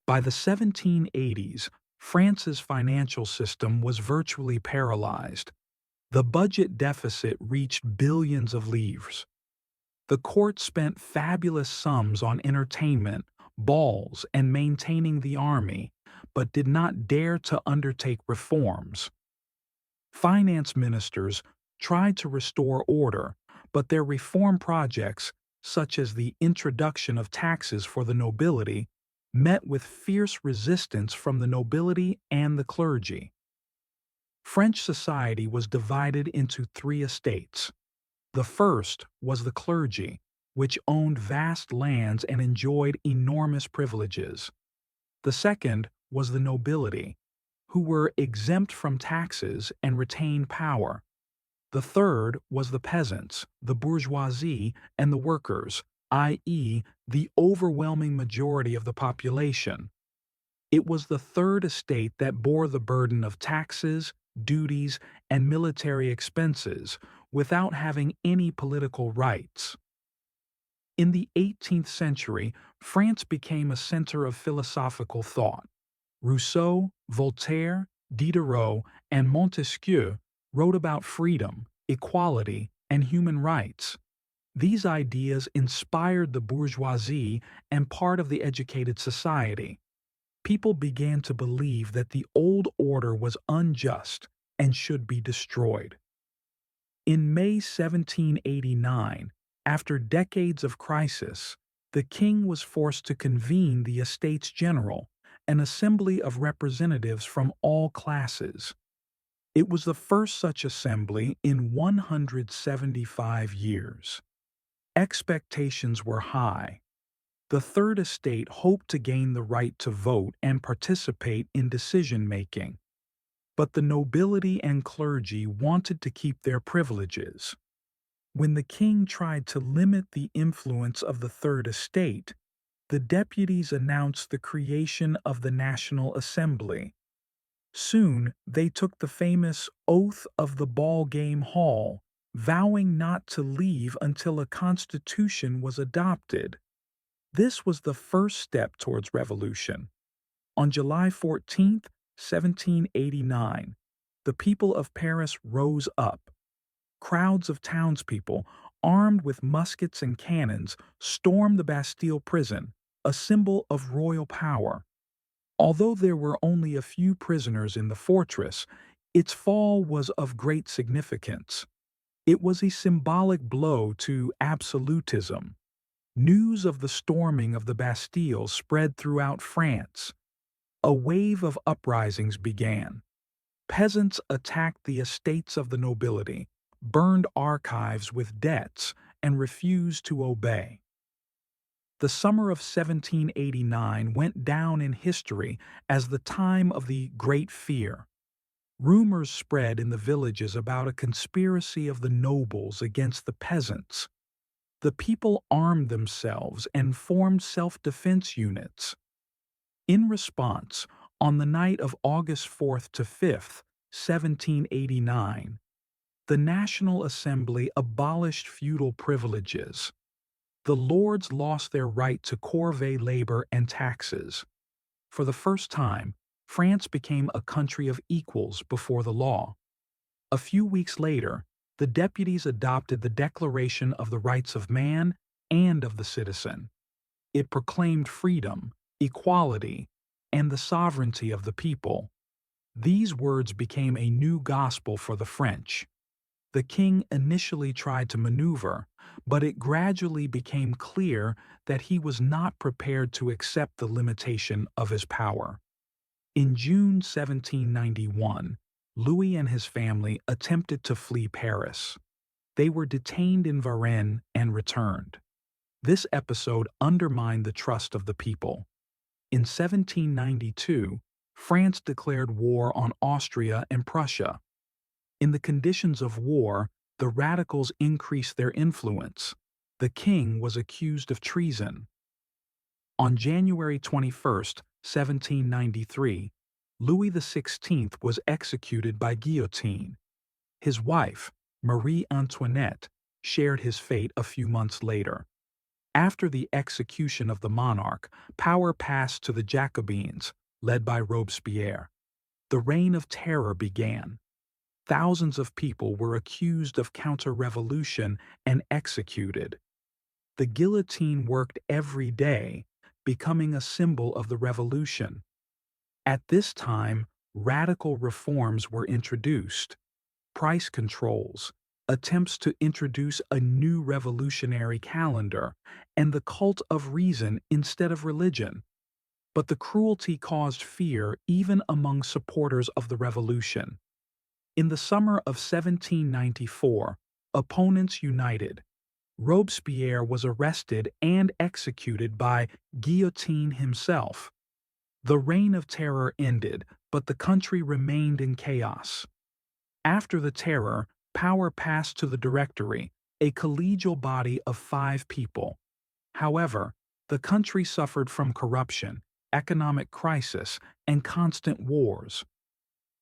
By the 1780s, France's financial system was virtually paralyzed. The budget deficit reached billions of livres. The court spent fabulous sums on entertainment, balls, and maintaining the army, but did not dare to undertake reforms. Finance ministers tried to restore order, but their reform projects, such as the introduction of taxes for the nobility, met with fierce resistance from the nobility and the clergy. French society was divided into three estates. The first was the clergy, which owned vast lands and enjoyed enormous privileges. The second was the nobility, who were exempt from taxes and retained power. The third was the peasants, the bourgeoisie, and the workers, i.e., the overwhelming majority of the population. It was the third estate that bore the burden of taxes, duties, and military expenses without having any political rights. In the 18th century, France became a center of philosophical thought. Rousseau, Voltaire, Diderot, and Montesquieu wrote about freedom, equality, and human rights. These ideas inspired the bourgeoisie and part of the educated society. People began to believe that the old order was unjust and should be destroyed. In May 1789, after decades of crisis, the king was forced to convene the Estates General, an assembly of representatives from all classes. It was the first such assembly in 175 years. Expectations were high. The Third Estate hoped to gain the right to vote and participate in decision-making. But the nobility and clergy wanted to keep their privileges. When the king tried to limit the influence of the Third Estate, the deputies announced the creation of the National Assembly. Soon they took the famous oath of the ball game hall, vowing not to leave until a constitution was adopted. This was the first step towards revolution. On July 14, 1789, the people of Paris rose up. Crowds of townspeople, armed with muskets and cannons, stormed the Bastille prison, a symbol of royal power. Although there were only a few prisoners in the fortress, its fall was of great significance. It was a symbolic blow to absolutism. News of the storming of the Bastille spread throughout France. A wave of uprisings began. Peasants attacked the estates of the nobility, burned archives with debts, and refused to obey. The summer of 1789 went down in history as the time of the Great Fear. Rumors spread in the villages about a conspiracy of the nobles against the peasants. The people armed themselves and formed self-defense units. In response, on the night of August 4th to 5th, 1789, the National Assembly abolished feudal privileges. The lords lost their right to corvée labor and taxes. For the first time, France became a country of equals before the law. A few weeks later, the deputies adopted the Declaration of the Rights of Man and of the Citizen. It proclaimed freedom, equality, and the sovereignty of the people. These words became a new gospel for the French. The king initially tried to maneuver, but it gradually became clear that he was not prepared to accept the limitation of his power. In June 1791, Louis and his family attempted to flee Paris. They were detained in Varennes and returned. This episode undermined the trust of the people. In 1792, France declared war on Austria and Prussia. In the conditions of war, the radicals increased their influence. The king was accused of treason. On January 21, 1793, Louis XVI was executed by guillotine. His wife, Marie Antoinette, shared his fate a few months later. After the execution of the monarch, power passed to the Jacobins, led by Robespierre. The Reign of Terror began. Thousands of people were accused of counter-revolution and executed. The guillotine worked every day, becoming a symbol of the revolution. At this time, radical reforms were introduced: price controls, attempts to introduce a new revolutionary calendar, and the cult of reason instead of religion. But the cruelty caused fear even among supporters of the revolution. In the summer of 1794, opponents united. Robespierre was arrested and executed by guillotine himself. The Reign of Terror ended, but the country remained in chaos. After the Terror, power passed to the Directory, a collegial body of 5 people. However, the country suffered from corruption, economic crisis, and constant wars.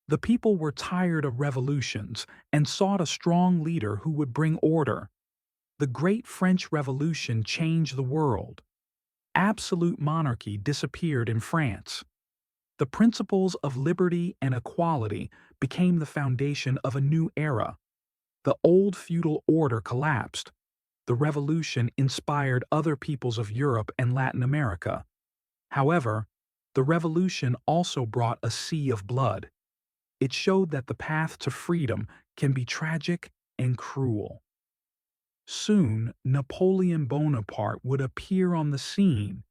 The people were tired of revolutions and sought a strong leader who would bring order. The Great French Revolution changed the world. Absolute monarchy disappeared in France. The principles of liberty and equality became the foundation of a new era. The old feudal order collapsed. The revolution inspired other peoples of Europe and Latin America. However, the revolution also brought a sea of blood. It showed that the path to freedom can be tragic and cruel. Soon, Napoleon Bonaparte would appear on the scene,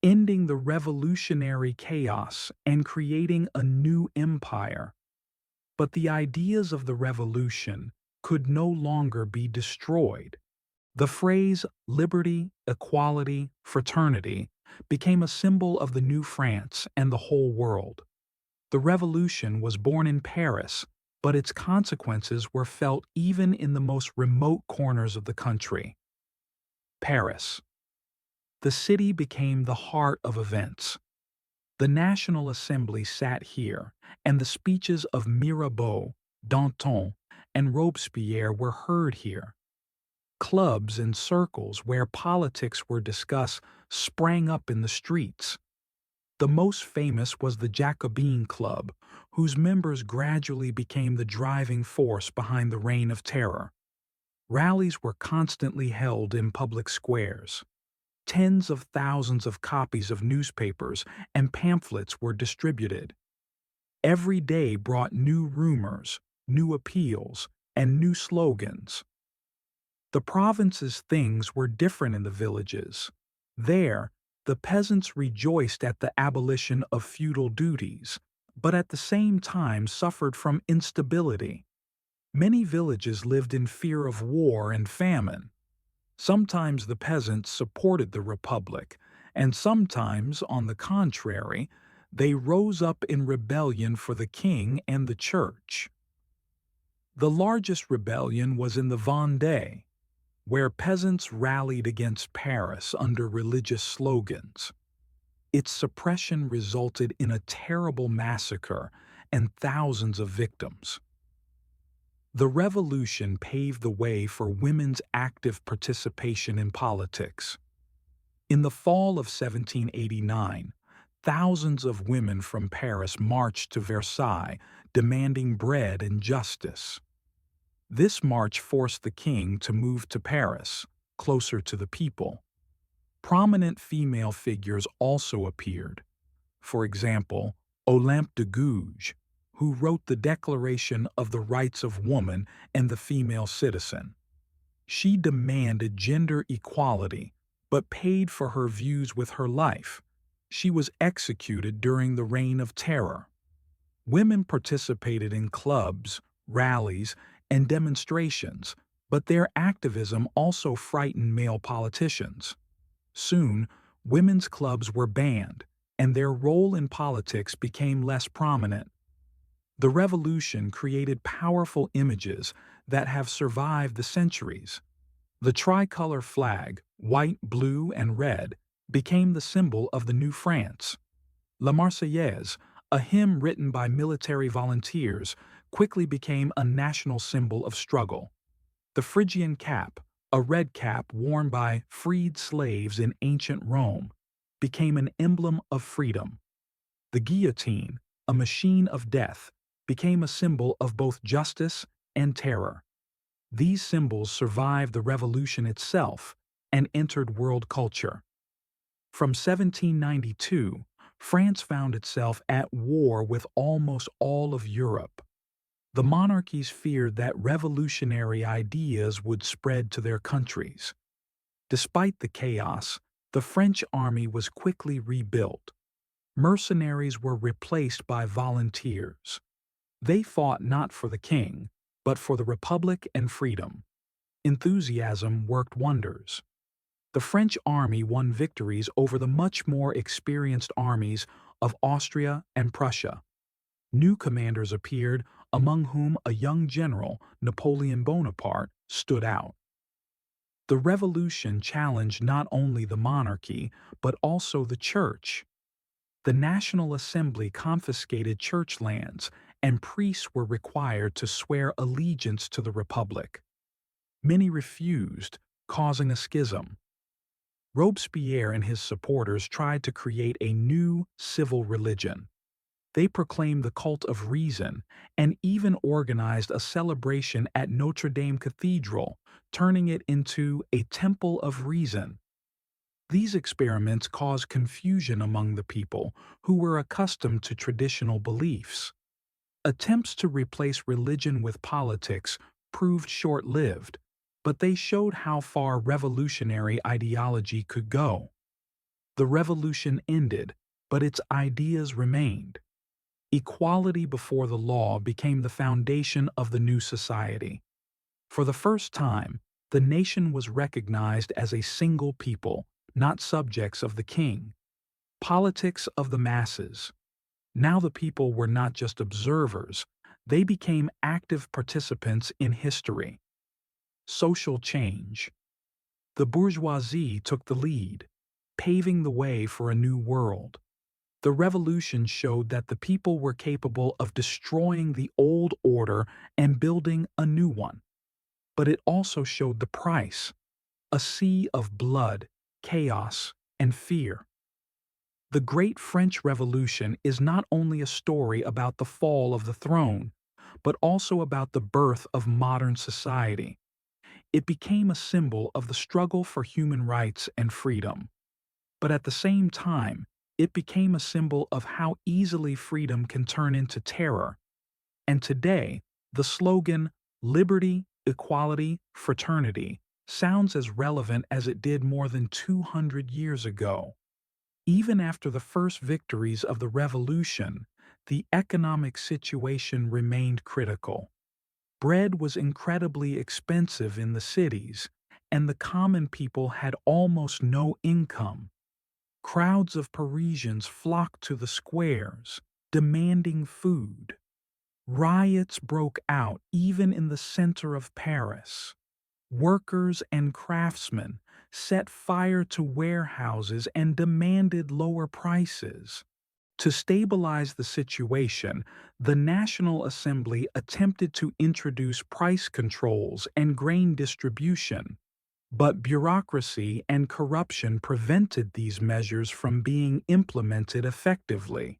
ending the revolutionary chaos and creating a new empire. But the ideas of the revolution could no longer be destroyed. The phrase liberty, equality, fraternity became a symbol of the new France and the whole world. The revolution was born in Paris, but its consequences were felt even in the most remote corners of the country. Paris. The city became the heart of events. The National Assembly sat here, and the speeches of Mirabeau, Danton, and Robespierre were heard here. Clubs and circles where politics were discussed sprang up in the streets. The most famous was the Jacobin Club, whose members gradually became the driving force behind the Reign of Terror. Rallies were constantly held in public squares. Tens of thousands of copies of newspapers and pamphlets were distributed. Every day brought new rumors, new appeals, and new slogans. The province's things were different in the villages. There, the peasants rejoiced at the abolition of feudal duties, but at the same time suffered from instability. Many villages lived in fear of war and famine. Sometimes the peasants supported the republic, and sometimes, on the contrary, they rose up in rebellion for the king and the church. The largest rebellion was in the Vendée, where peasants rallied against Paris under religious slogans. Its suppression resulted in a terrible massacre and thousands of victims. The revolution paved the way for women's active participation in politics. In the fall of 1789, thousands of women from Paris marched to Versailles, demanding bread and justice. This march forced the king to move to Paris, closer to the people. Prominent female figures also appeared. For example, Olympe de Gouges, who wrote the Declaration of the Rights of Woman and the Female Citizen. She demanded gender equality, but paid for her views with her life. She was executed during the Reign of Terror. Women participated in clubs, rallies, and demonstrations, but their activism also frightened male politicians. Soon, women's clubs were banned, and their role in politics became less prominent. The revolution created powerful images that have survived the centuries. The tricolor flag, white, blue, and red, became the symbol of the new France. La Marseillaise, a hymn written by military volunteers, quickly became a national symbol of struggle. The Phrygian cap, A red cap worn by freed slaves in ancient Rome became an emblem of freedom. The guillotine, a machine of death, became a symbol of both justice and terror. These symbols survived the revolution itself and entered world culture. From 1792, France found itself at war with almost all of Europe. The monarchies feared that revolutionary ideas would spread to their countries. Despite the chaos, the French army was quickly rebuilt. Mercenaries were replaced by volunteers. They fought not for the king, but for the republic and freedom. Enthusiasm worked wonders. The French army won victories over the much more experienced armies of Austria and Prussia. New commanders appeared, among whom a young general, Napoleon Bonaparte, stood out. The revolution challenged not only the monarchy, but also the church. The National Assembly confiscated church lands, and priests were required to swear allegiance to the Republic. Many refused, causing a schism. Robespierre and his supporters tried to create a new civil religion. They proclaimed the cult of reason and even organized a celebration at Notre Dame Cathedral, turning it into a temple of reason. These experiments caused confusion among the people who were accustomed to traditional beliefs. Attempts to replace religion with politics proved short-lived, but they showed how far revolutionary ideology could go. The revolution ended, but its ideas remained. Equality before the law became the foundation of the new society. For the first time, the nation was recognized as a single people, not subjects of the king. Politics of the masses. Now the people were not just observers, they became active participants in history. Social change. The bourgeoisie took the lead, paving the way for a new world. The revolution showed that the people were capable of destroying the old order and building a new one. But it also showed the price: a sea of blood, chaos, and fear. The Great French Revolution is not only a story about the fall of the throne, but also about the birth of modern society. It became a symbol of the struggle for human rights and freedom. But at the same time, it became a symbol of how easily freedom can turn into terror. And today, the slogan, "Liberty, Equality, Fraternity," sounds as relevant as it did more than 200 years ago. Even after the first victories of the revolution, the economic situation remained critical. Bread was incredibly expensive in the cities, and the common people had almost no income. Crowds of Parisians flocked to the squares, demanding food. Riots broke out even in the center of Paris. Workers and craftsmen set fire to warehouses and demanded lower prices. To stabilize the situation, the National Assembly attempted to introduce price controls and grain distribution. But bureaucracy and corruption prevented these measures from being implemented effectively.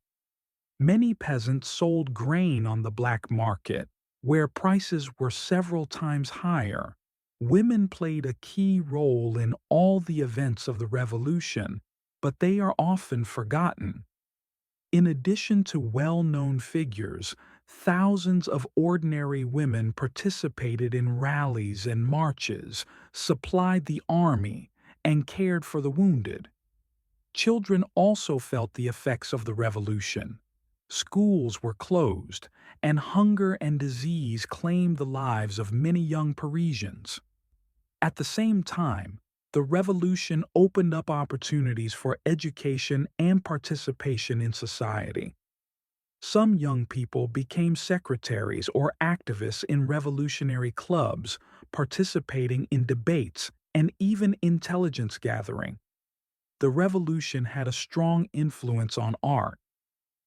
Many peasants sold grain on the black market, where prices were several times higher. Women played a key role in all the events of the revolution, but they are often forgotten. In addition to well-known figures, thousands of ordinary women participated in rallies and marches, supplied the army, and cared for the wounded. Children also felt the effects of the revolution. Schools were closed, and hunger and disease claimed the lives of many young Parisians. At the same time, the revolution opened up opportunities for education and participation in society. Some young people became secretaries or activists in revolutionary clubs, participating in debates and even intelligence gathering. The revolution had a strong influence on art.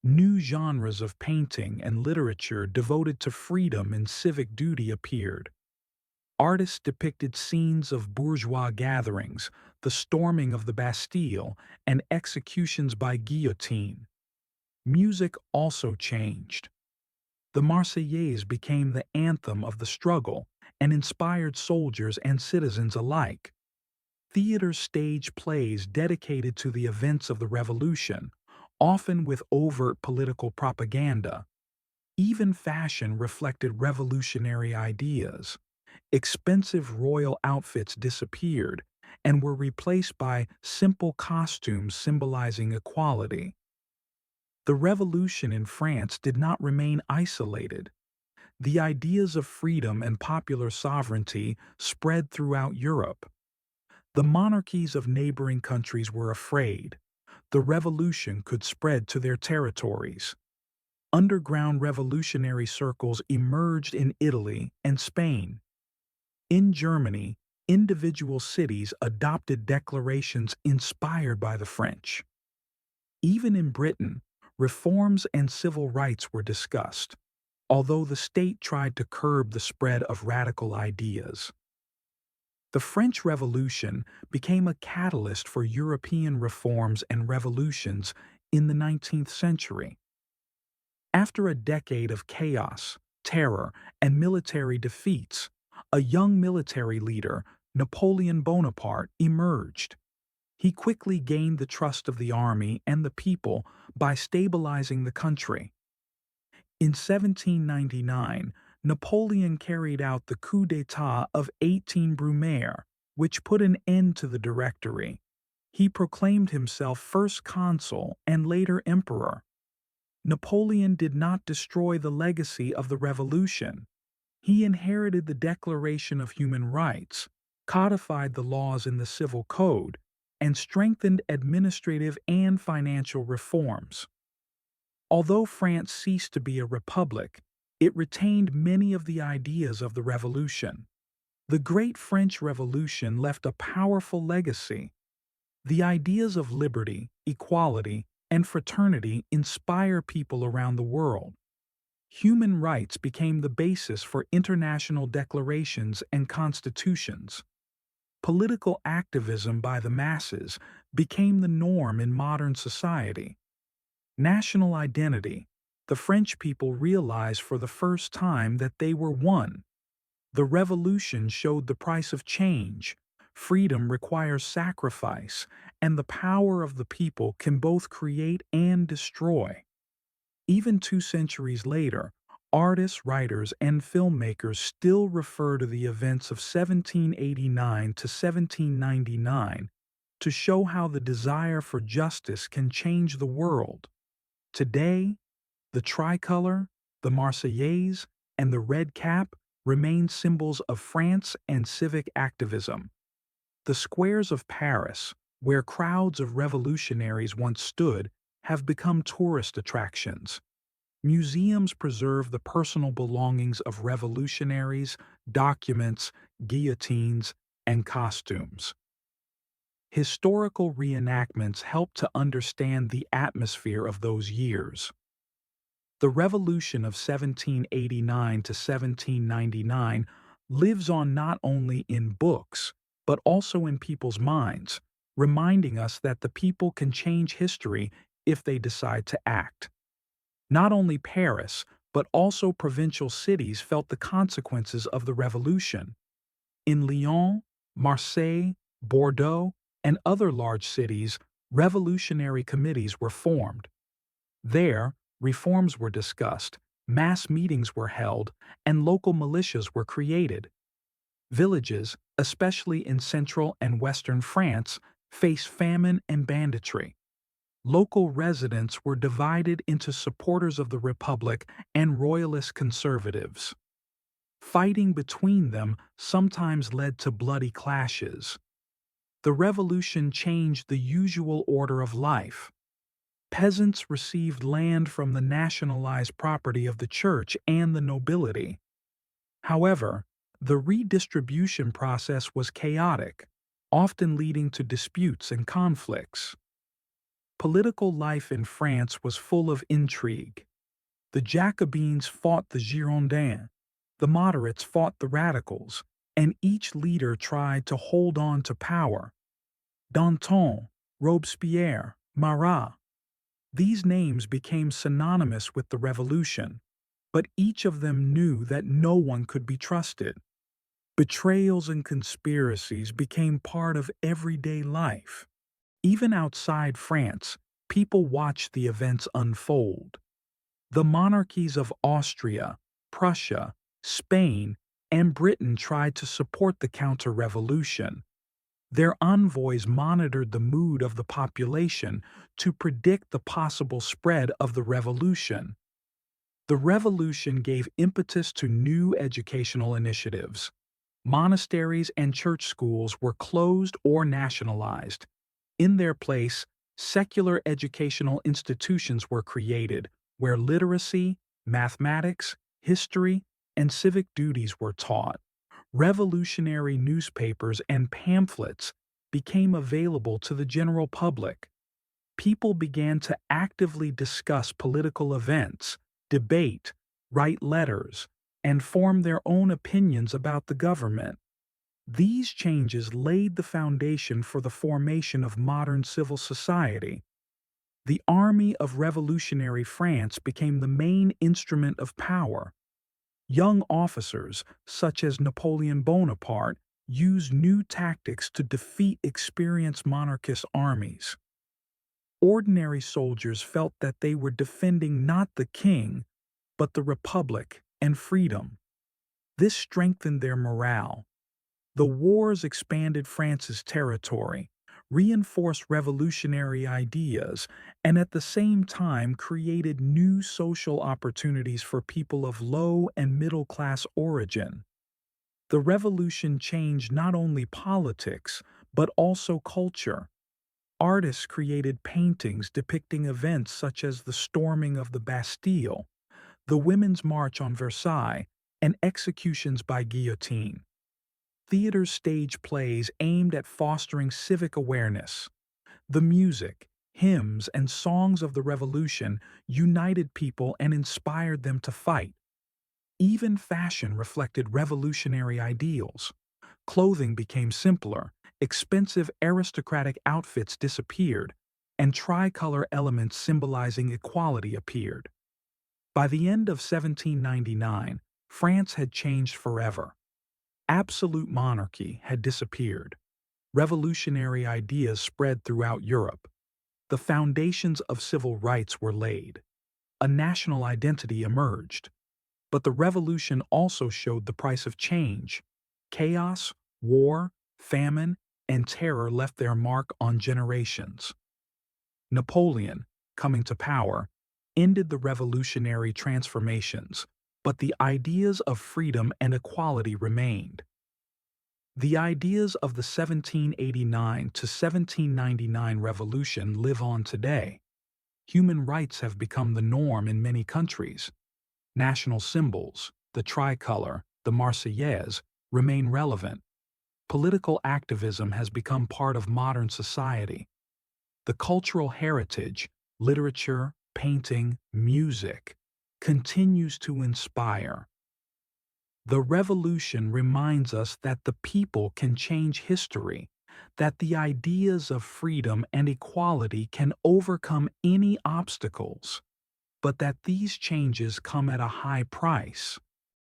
New genres of painting and literature devoted to freedom and civic duty appeared. Artists depicted scenes of bourgeois gatherings, the storming of the Bastille, and executions by guillotine. Music also changed. The Marseillaise became the anthem of the struggle and inspired soldiers and citizens alike. Theaters staged plays dedicated to the events of the revolution, often with overt political propaganda. Even fashion reflected revolutionary ideas. Expensive royal outfits disappeared and were replaced by simple costumes symbolizing equality. The revolution in France did not remain isolated. The ideas of freedom and popular sovereignty spread throughout Europe. The monarchies of neighboring countries were afraid. The revolution could spread to their territories. Underground revolutionary circles emerged in Italy and Spain. In Germany, individual cities adopted declarations inspired by the French. Even in Britain, reforms and civil rights were discussed, although the state tried to curb the spread of radical ideas. The French Revolution became a catalyst for European reforms and revolutions in the 19th century. After a decade of chaos, terror, and military defeats, a young military leader, Napoleon Bonaparte, emerged. He quickly gained the trust of the army and the people by stabilizing the country. In 1799, Napoleon carried out the coup d'état of 18 Brumaire, which put an end to the Directory. He proclaimed himself first consul and later emperor. Napoleon did not destroy the legacy of the revolution. He inherited the Declaration of Human Rights, codified the laws in the Civil Code, and strengthened administrative and financial reforms. Although France ceased to be a republic, it retained many of the ideas of the Revolution. The Great French Revolution left a powerful legacy. The ideas of liberty, equality, and fraternity inspire people around the world. Human rights became the basis for international declarations and constitutions. Political activism by the masses became the norm in modern society. National identity. The French people realized for the first time that they were one. The revolution showed the price of change. Freedom requires sacrifice, and the power of the people can both create and destroy. Even 2 centuries later, artists, writers, and filmmakers still refer to the events of 1789 to 1799 to show how the desire for justice can change the world. Today, the tricolor, the Marseillaise, and the red cap remain symbols of France and civic activism. The squares of Paris, where crowds of revolutionaries once stood, have become tourist attractions. Museums preserve the personal belongings of revolutionaries, documents, guillotines, and costumes. Historical reenactments help to understand the atmosphere of those years. The Revolution of 1789 to 1799 lives on not only in books, but also in people's minds, reminding us that the people can change history if they decide to act. Not only Paris, but also provincial cities felt the consequences of the revolution. In Lyon, Marseille, Bordeaux, and other large cities, revolutionary committees were formed. There, reforms were discussed, mass meetings were held, and local militias were created. Villages, especially in central and western France, faced famine and banditry. Local residents were divided into supporters of the Republic and royalist conservatives. Fighting between them sometimes led to bloody clashes. The revolution changed the usual order of life. Peasants received land from the nationalized property of the church and the nobility. However, the redistribution process was chaotic, often leading to disputes and conflicts. Political life in France was full of intrigue. The Jacobins fought the Girondins, the moderates fought the radicals, and each leader tried to hold on to power. Danton, Robespierre, Marat. These names became synonymous with the revolution, but each of them knew that no one could be trusted. Betrayals and conspiracies became part of everyday life. Even outside France, people watched the events unfold. The monarchies of Austria, Prussia, Spain, and Britain tried to support the counter-revolution. Their envoys monitored the mood of the population to predict the possible spread of the revolution. The revolution gave impetus to new educational initiatives. Monasteries and church schools were closed or nationalized. In their place, secular educational institutions were created where literacy, mathematics, history, and civic duties were taught. Revolutionary newspapers and pamphlets became available to the general public. People began to actively discuss political events, debate, write letters, and form their own opinions about the government. These changes laid the foundation for the formation of modern civil society. The army of revolutionary France became the main instrument of power. Young officers, such as Napoleon Bonaparte, used new tactics to defeat experienced monarchist armies. Ordinary soldiers felt that they were defending not the king, but the republic and freedom. This strengthened their morale. The wars expanded France's territory, reinforced revolutionary ideas, and at the same time created new social opportunities for people of low and middle class origin. The revolution changed not only politics, but also culture. Artists created paintings depicting events such as the storming of the Bastille, the Women's March on Versailles, and executions by guillotine. Theaters staged plays aimed at fostering civic awareness. The music, hymns, and songs of the revolution united people and inspired them to fight. Even fashion reflected revolutionary ideals. Clothing became simpler, expensive aristocratic outfits disappeared, and tricolor elements symbolizing equality appeared. By the end of 1799, France had changed forever. Absolute monarchy had disappeared. Revolutionary ideas spread throughout Europe. The foundations of civil rights were laid. A national identity emerged. But the revolution also showed the price of change. Chaos, war, famine, and terror left their mark on generations. Napoleon, coming to power, ended the revolutionary transformations, but the ideas of freedom and equality remained. The ideas of the 1789 to 1799 revolution live on today. Human rights have become the norm in many countries. National symbols, the tricolor, the Marseillaise, remain relevant. Political activism has become part of modern society. The cultural heritage, literature, painting, music, continues to inspire. The revolution reminds us that the people can change history, that the ideas of freedom and equality can overcome any obstacles, but that these changes come at a high price.